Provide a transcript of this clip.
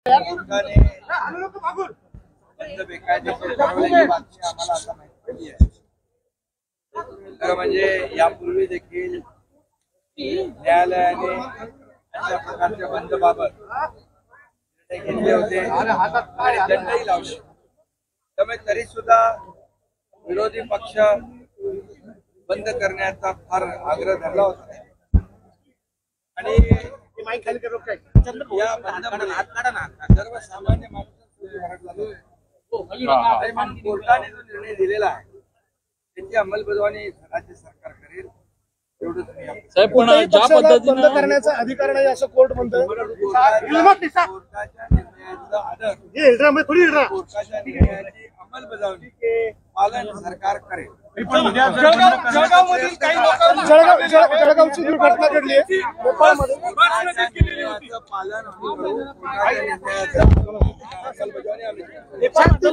कोर्टाने बंद बेकायदेशीर ठरवल्याची बातमी आम्हाला आता माहिती पडली आहे। खरं म्हणजे यापूर्वी देखील न्यायालयाने अशा प्रकारच्या बंदबाबत निर्णय घेतले होते आणि दंडही लावले। त्यामुळे तरी सुद्धा विरोधी पक्ष बंद करण्याचा फार आग्रह धरला होता आणि या बंदमुळे सर्वसामान्य माणसांना कोर्टाने जो निर्णय दिलेला आहे त्याची अंमलबजावणी राज्य सरकार करेल एवढंच मी साहेब पण ज्या पद्धतीने बंद करण्याचा अधिकार नाही असं कोर्ट म्हणतोय। कोर्टाच्या निर्णयाचा आदर कोर्टाच्या निर्णयाची अंमलबजावणी पालन सरकार करेल। जळगावमधील काही जळगावची दुर्घटना घडली आहे पालन आम्ही करू, कोर्टाच्या निर्णयाचं अंमलबजावणी आम्ही करू।